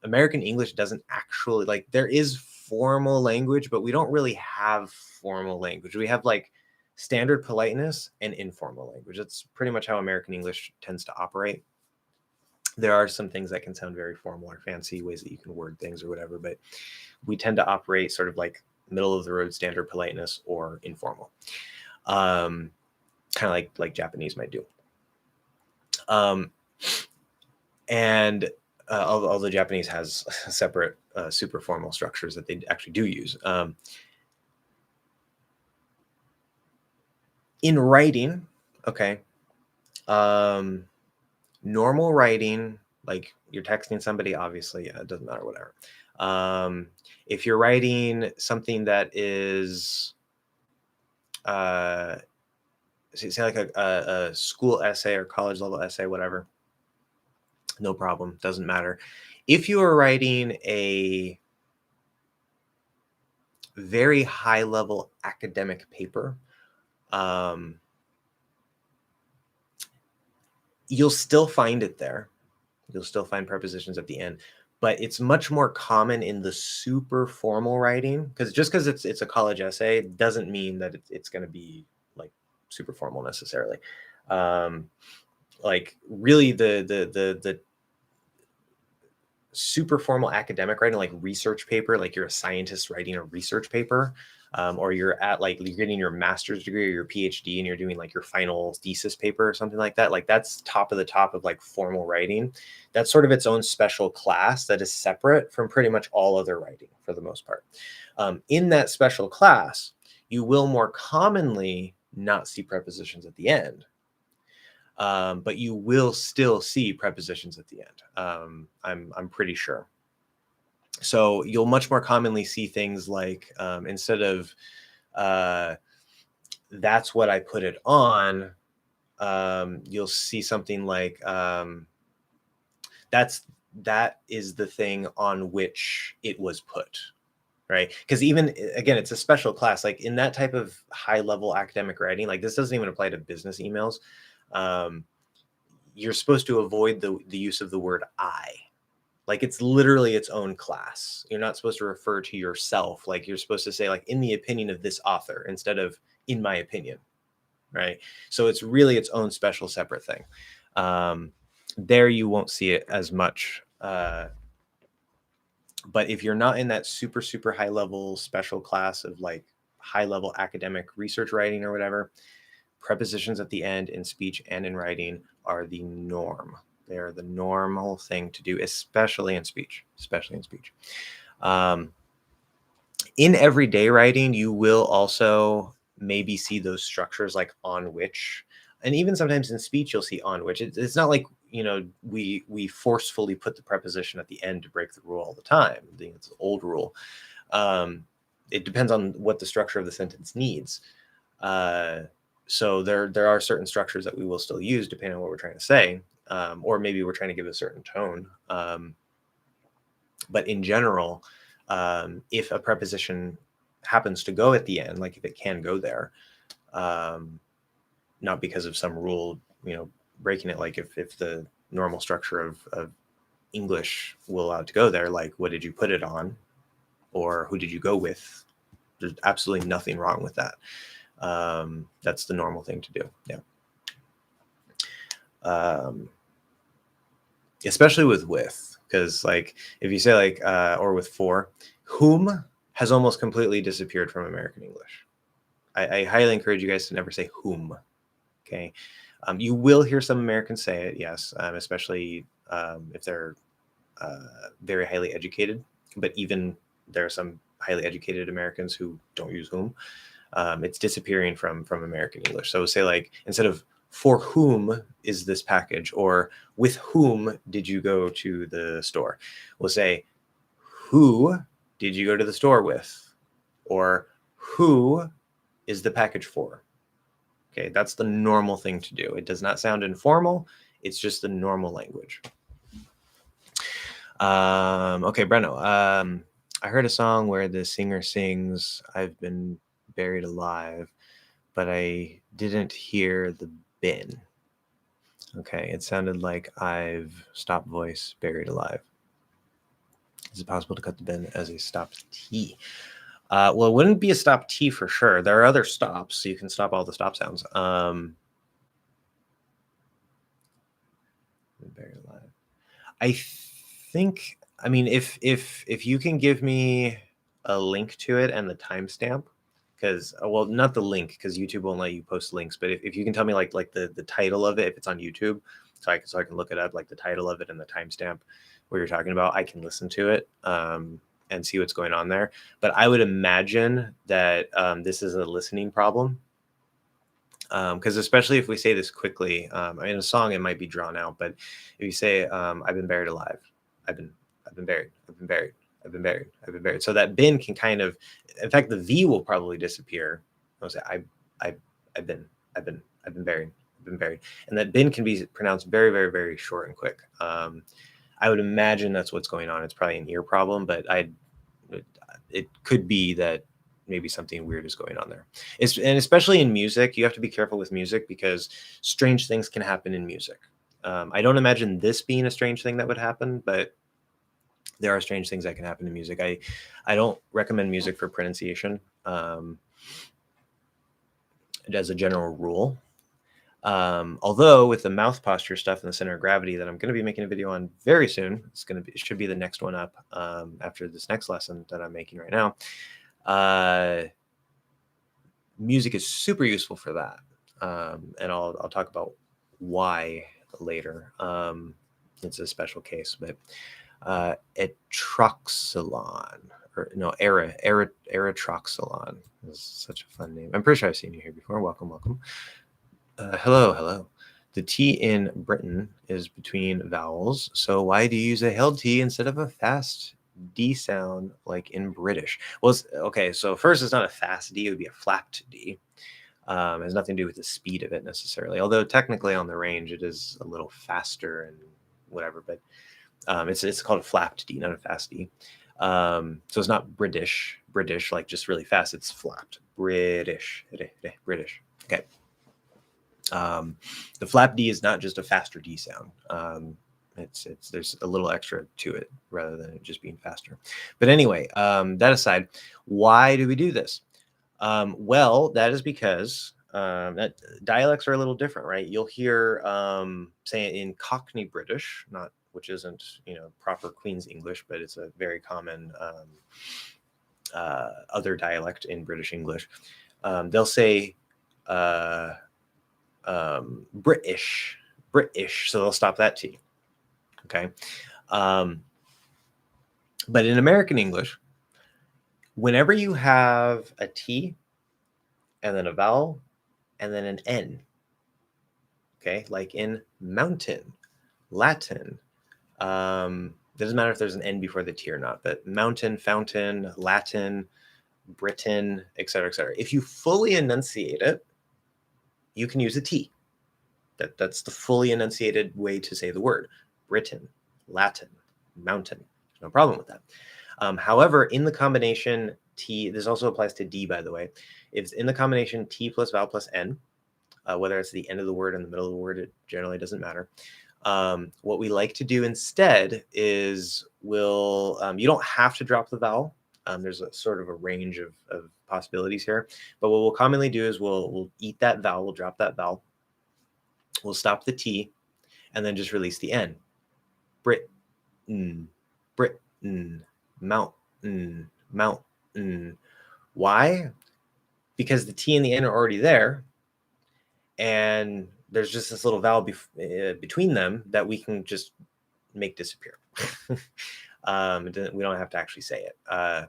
American English doesn't actually, like, there is formal language, but we don't really have formal language. We have like standard politeness and informal language. That's pretty much how American English tends to operate. There are some things that can sound very formal or fancy, ways that you can word things or whatever, but we tend to operate sort of like middle of the road standard politeness or informal. Kind of like Japanese might do. And although Japanese has separate super formal structures that they actually do use. In writing, okay, normal writing, like you're texting somebody, obviously, it doesn't matter, whatever. If you're writing something that is, say like a school essay or college level essay, whatever, no problem, doesn't matter. If you are writing a very high level academic paper, you'll still find it there. You'll still find prepositions at the end, but it's much more common in the super formal writing, because just because it's a college essay doesn't mean that it's going to be like super formal necessarily. Like really the super formal academic writing, like research paper, like you're a scientist writing a research paper, or you're getting your master's degree or your PhD and you're doing like your final thesis paper or something like that. Like that's top of the top of like formal writing. That's sort of its own special class that is separate from pretty much all other writing for the most part. In that special class, you will more commonly not see prepositions at the end. But you will still see prepositions at the end. I'm pretty sure. So you'll much more commonly see things like instead of that's what I put it on, you'll see something like that is the thing on which it was put. Right. Because even again, it's a special class. Like in that type of high level academic writing, like this doesn't even apply to business emails. You're supposed to avoid the use of the word I. Like it's literally its own class. You're not supposed to refer to yourself. Like you're supposed to say like in the opinion of this author instead of in my opinion. Right. So it's really its own special separate thing. There you won't see it as much. But if you're not in that super, super high level special class of like high level academic research writing or whatever, prepositions at the end in speech and in writing are the norm. They're the normal thing to do, especially in speech, in everyday writing, you will also maybe see those structures like on which, and even sometimes in speech, you'll see on which. It's not like, we forcefully put the preposition at the end to break the rule all the time. I think it's an old rule. it depends on what the structure of the sentence needs. So there are certain structures that we will still use depending on what we're trying to say, or maybe we're trying to give a certain tone. But in general, if a preposition happens to go at the end, like if it can go there, not because of some rule, breaking it, like if the normal structure of English will allow it to go there, like what did you put it on, or who did you go with? There's absolutely nothing wrong with that. That's the normal thing to do. Yeah. Especially with, because like if you say like or with for, whom has almost completely disappeared from American English. I highly encourage you guys to never say whom. Okay. You will hear some Americans say it, yes, especially if they're very highly educated. But even there are some highly educated Americans who don't use whom. It's disappearing from American English. So say like, instead of for whom is this package, or with whom did you go to the store, we'll say who did you go to the store with, or who is the package for. Okay, that's the normal thing to do. It does not sound informal. It's just the normal language. Okay, Breno. I heard a song where the singer sings, "I've been buried alive," but I didn't hear the bin. Okay, it sounded like I've stopped voice buried alive. Is it possible to cut the bin as a stopped T? Well, it wouldn't be a stop T for sure. There are other stops, so you can stop all the stop sounds. Buried alive. I think. I mean, if you can give me a link to it and the timestamp, because well, not the link, because YouTube won't let you post links. But if you can tell me like the title of it, if it's on YouTube, so I can look it up, like the title of it and the timestamp where you're talking about, I can listen to it. And see what's going on there. But I would imagine that this is a listening problem, because especially if we say this quickly, in a song it might be drawn out. But if you say, "I've been buried alive," I've been buried, I've been buried, I've been buried, I've been buried. So that "been" can kind of, in fact, the V will probably disappear. I'll say, I've been buried, I've been buried," and that "been" can be pronounced very, very, very short and quick. I would imagine that's what's going on. It's probably an ear problem, but it could be that maybe something weird is going on there. And especially in music, you have to be careful with music, because strange things can happen in music. I don't imagine this being a strange thing that would happen, but there are strange things that can happen in music. I don't recommend music for pronunciation, as a general rule. Although with the mouth posture stuff and the center of gravity that I'm going to be making a video on very soon, it should be the next one up after this next lesson that I'm making right now. Music is super useful for that, and I'll talk about why later. It's a special case, but etroxylon, or no, erytroxylon is such a fun name. I'm pretty sure I've seen you here before. Welcome. Hello. The T in Britain is between vowels, so why do you use a held T instead of a fast D sound like in British? Well, okay, so first, it's not a fast D, it would be a flapped D. It has nothing to do with the speed of it necessarily, although technically on the range it is a little faster and whatever, but it's called a flapped D, not a fast D. So it's not British, like just really fast, it's flapped. British. Okay. The flap D is not just a faster D sound. There's a little extra to it rather than it just being faster. But anyway, that aside, why do we do this? Well, that is because dialects are a little different, right? You'll hear, say in Cockney British, which isn't proper Queen's English, but it's a very common other dialect in British English. They'll say British, so they'll stop that T. Okay. But in American English, whenever you have a T and then a vowel and then an N, okay, like in mountain, Latin, doesn't matter if there's an N before the T or not, but mountain, fountain, Latin, Britain, etc., etc. If you fully enunciate it, you can use a T. That's the fully enunciated way to say the word. Britain, Latin, mountain. There's no problem with that. However, in the combination T, this also applies to D, by the way. If it's in the combination T plus vowel plus N, whether it's the end of the word and the middle of the word, it generally doesn't matter. What we like to do instead is you don't have to drop the vowel. There's a sort of a range of possibilities here, but what we'll commonly do is we'll eat that vowel, we'll drop that vowel, we'll stop the T, and then just release the N. Britain, Britain, mountain, mountain. Why? Because the T and the N are already there, and there's just this little vowel between them that we can just make disappear. We don't have to actually say it.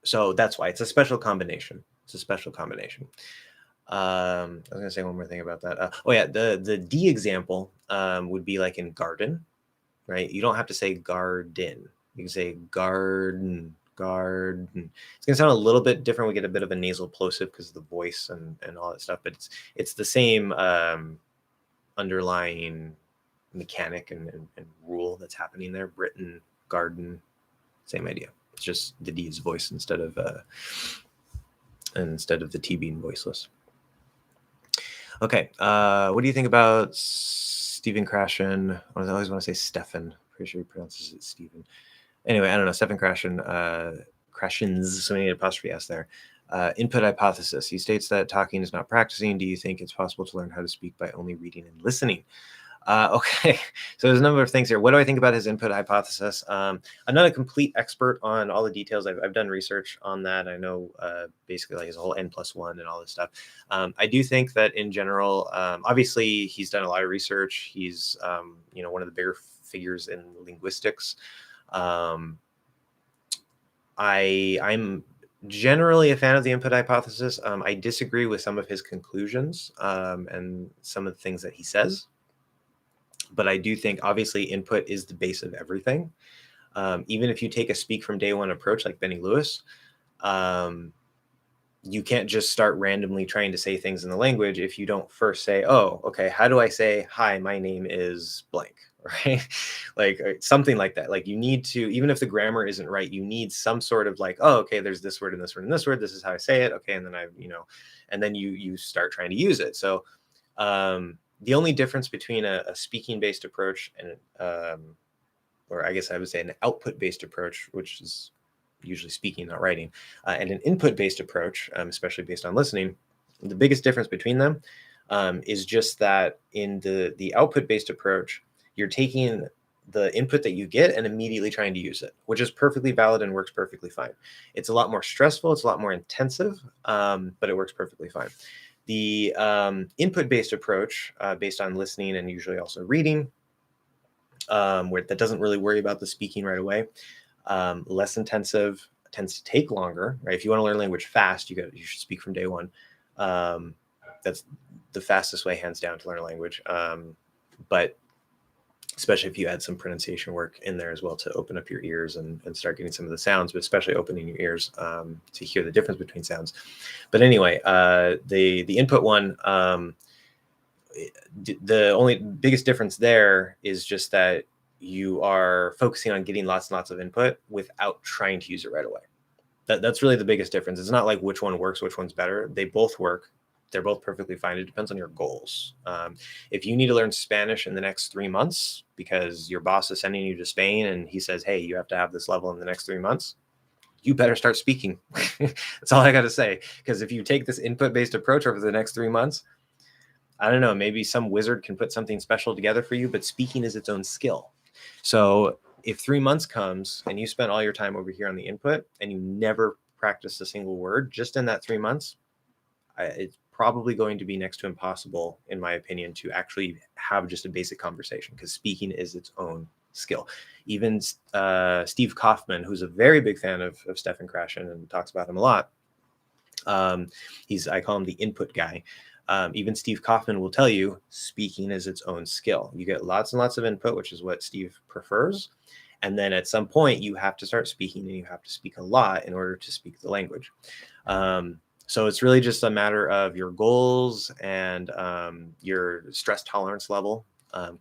So that's why it's a special combination. It's a special combination. I was going to say one more thing about that. Oh yeah, the D example would be like in garden, right? You don't have to say garden. You can say garden, garden. It's going to sound a little bit different. We get a bit of a nasal plosive because of the voice and all that stuff, but it's the same underlying mechanic and rule that's happening there. Britain, garden, same idea. It's just the D is voiced instead of the T being voiceless. Okay, what do you think about Stephen Krashen? I always want to say Stefan. Pretty sure he pronounces it Stephen. Anyway, I don't know. Stephen Krashen's, so many apostrophe S there. Input hypothesis. He states that talking is not practicing. Do you think it's possible to learn how to speak by only reading and listening? Okay, so there's a number of things here. What do I think about his input hypothesis? I'm not a complete expert on all the details. I've done research on that. I know basically like his whole N+1 and all this stuff. I do think that in general, obviously he's done a lot of research. He's one of the bigger figures in linguistics. I'm generally a fan of the input hypothesis. I disagree with some of his conclusions and some of the things that he says. But I do think obviously input is the base of everything. Even if you take a speak from day one approach like Benny Lewis, you can't just start randomly trying to say things in the language if you don't first say, oh, okay, how do I say, hi, my name is blank, right? Like something like that. Like you need to, even if the grammar isn't right, you need some sort of like, oh, okay, there's this word and this word and this word. This is how I say it. Okay. And then and then you start trying to use it. So, the only difference between a speaking-based approach and, or I guess I would say an output-based approach, which is usually speaking, not writing, and an input-based approach, especially based on listening, the biggest difference between them is just that in the output-based approach, you're taking the input that you get and immediately trying to use it, which is perfectly valid and works perfectly fine. It's a lot more stressful. It's a lot more intensive, but it works perfectly fine. The input-based approach, based on listening and usually also reading, where that doesn't really worry about the speaking right away, less intensive, tends to take longer. Right? If you want to learn language fast, you should speak from day one. That's the fastest way, hands down, to learn a language. But especially if you add some pronunciation work in there as well to open up your ears and start getting some of the sounds, but especially opening your ears to hear the difference between sounds. But anyway, the input one, the only biggest difference there is just that you are focusing on getting lots and lots of input without trying to use it right away. That's really the biggest difference. It's not like which one works, which one's better. They both work. They're both perfectly fine. It depends on your goals. If you need to learn Spanish in the next 3 months because your boss is sending you to Spain and he says, hey, you have to have this level in the next 3 months, you better start speaking. That's all I got to say. Because if you take this input-based approach over the next 3 months, I don't know, maybe some wizard can put something special together for you, but speaking is its own skill. So if 3 months comes and you spent all your time over here on the input and you never practiced a single word just in that 3 months, it's probably going to be next to impossible, in my opinion, to actually have just a basic conversation, because speaking is its own skill. Even Steve Kaufman, who's a very big fan of Stephen Krashen and talks about him a lot, I call him the input guy. Even Steve Kaufman will tell you speaking is its own skill. You get lots and lots of input, which is what Steve prefers. And then at some point, you have to start speaking, and you have to speak a lot in order to speak the language. So it's really just a matter of your goals and your stress tolerance level.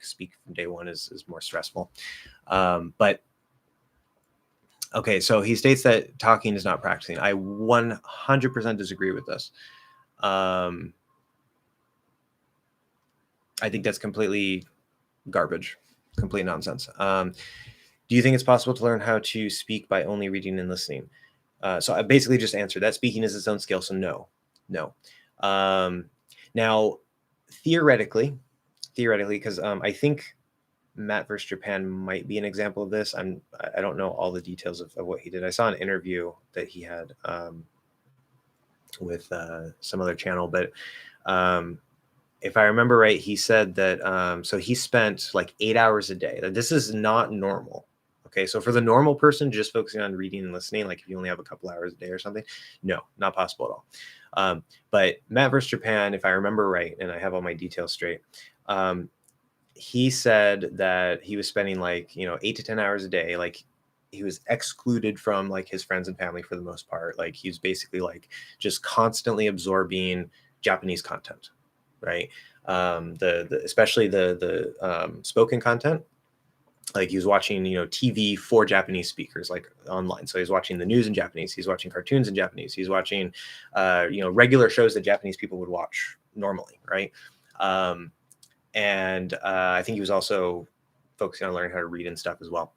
Speak from day one is more stressful. But okay, so he states that talking is not practicing. I 100% disagree with this. I think that's completely garbage, complete nonsense. Do you think it's possible to learn how to speak by only reading and listening? So I basically just answered that. Speaking is its own skill, so no. Now, theoretically, because I think Matt versus Japan might be an example of this. I don't know all the details of what he did. I saw an interview that he had with some other channel, but if I remember right, he said that so he spent like 8 hours a day. This is not normal. Okay, so for the normal person, just focusing on reading and listening, like if you only have a couple hours a day or something, no, not possible at all. But Matt versus Japan, if I remember right, and I have all my details straight, he said that he was spending like 8 to 10 hours a day. Like he was excluded from like his friends and family for the most part. Like he was basically like just constantly absorbing Japanese content, right? Especially the spoken content. Like he was watching TV for Japanese speakers, like online. So he's watching the news in Japanese, he's watching cartoons in Japanese, he's watching regular shows that Japanese people would watch normally, right? And I think he was also focusing on learning how to read and stuff as well.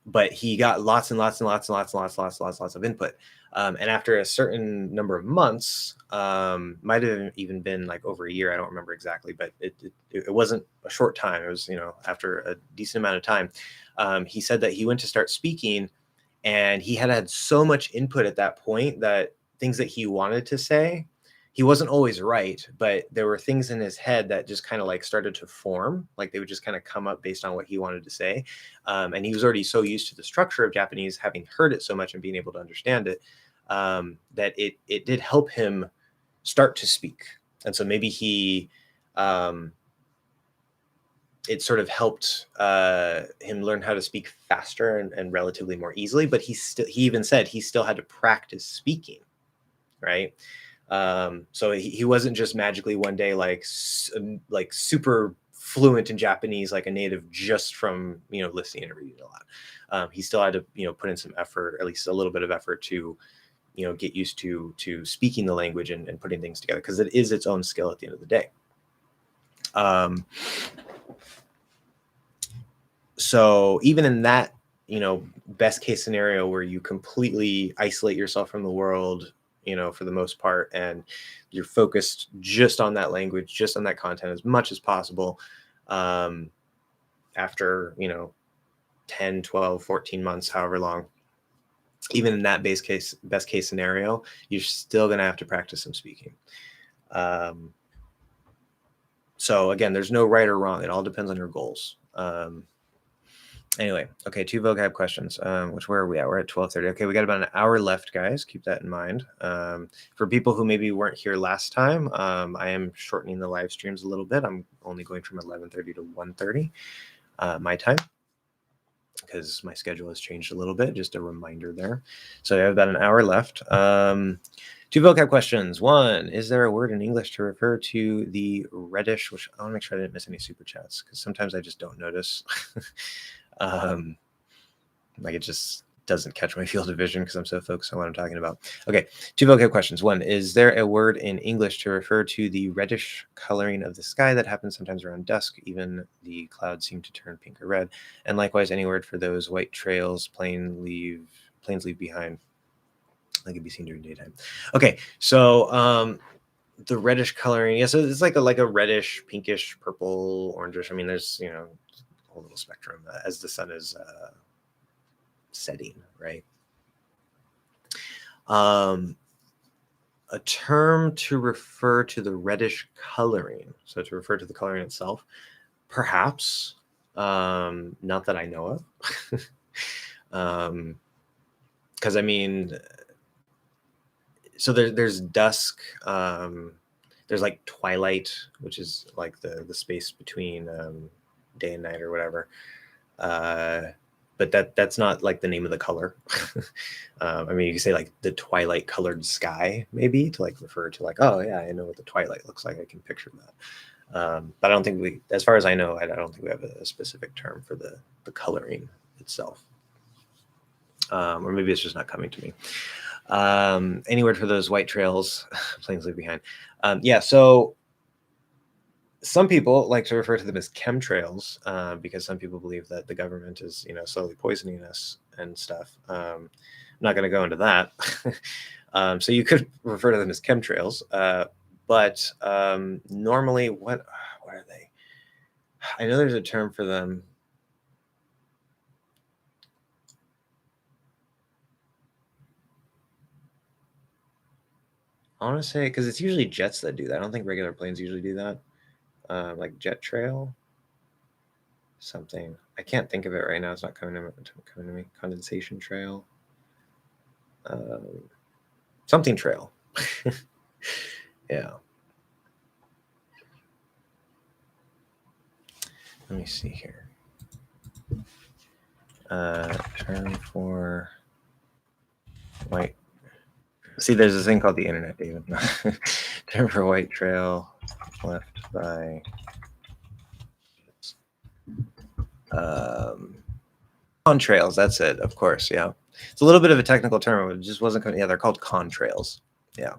But he got lots and lots and lots and lots and lots of input. And after a certain number of months, might have even been like over a year, I don't remember exactly, but it wasn't a short time. It was, after a decent amount of time, he said that he went to start speaking, and he had so much input at that point that things that he wanted to say, he wasn't always right, but there were things in his head that just kind of like started to form, like they would just kind of come up based on what he wanted to say. And he was already so used to the structure of Japanese, having heard it so much and being able to understand it, that it did help him start to speak. And so maybe it sort of helped him learn how to speak faster and relatively more easily. But he even said he still had to practice speaking, right? So he wasn't just magically one day like super fluent in Japanese, like a native, just from listening and reading a lot. He still had to put in some effort, at least a little bit of effort, to get used to speaking the language and putting things together, because it is its own skill at the end of the day. So even in that best case scenario where you completely isolate yourself from the world, for the most part, and you're focused just on that language, just on that content as much as possible, after 10, 12, 14 months, however long, even in that best case scenario, you're still going to have to practice some speaking. So again, there's no right or wrong. It all depends on your goals. Anyway, okay, 2 vocab questions. Where are we at? We're at 12:30. Okay, we got about an hour left, guys. Keep that in mind. For people who maybe weren't here last time, I am shortening the live streams a little bit. I'm only going from 11:30 to 1:30 my time, because my schedule has changed a little bit. Just a reminder there. So I have about an hour left. 2 vocab questions. 1, is there a word in English to refer to the reddish, which I want to make sure I didn't miss any super chats, because sometimes I just don't notice. Like it just doesn't catch my field of vision because I'm so focused on what I'm talking about. Okay, 2 vocab questions. 1, is there a word in English to refer to the reddish coloring of the sky that happens sometimes around dusk? Even the clouds seem to turn pink or red. And likewise, any word for those white trails planes leave behind, that can be seen during daytime. Okay, so the reddish coloring, yeah, so it's like a reddish, pinkish, purple, orangish. I mean, there's a whole little spectrum as the sun is setting, right? A term to refer to the reddish coloring, so to refer to the coloring itself, perhaps, not that I know of. Because I mean, so there's dusk, there's like twilight, which is like the space between day and night or whatever. But that's not like the name of the color. I mean, you can say like the twilight colored sky, maybe, to like refer to like, oh yeah, I know what the twilight looks like. I can picture that. But I don't think we, as far as I know, I don't think we have a specific term for the coloring itself. Or maybe it's just not coming to me. Any word for those white trails? Planes leave behind. Yeah, so some people like to refer to them as chemtrails because some people believe that the government is, slowly poisoning us and stuff. I'm not going to go into that. So you could refer to them as chemtrails, but normally, what are they? I know there's a term for them. I want to say, because it's usually jets that do that. I don't think regular planes usually do that. Like jet trail, something. I can't think of it right now. It's not coming to me. Condensation trail. Something trail. Yeah. Let me see here. Term for white. See, there's this thing called the internet, David. Term for white trail left by contrails. That's it, of course. Yeah, it's a little bit of a technical term. It just wasn't. Yeah, they're called contrails. Yeah.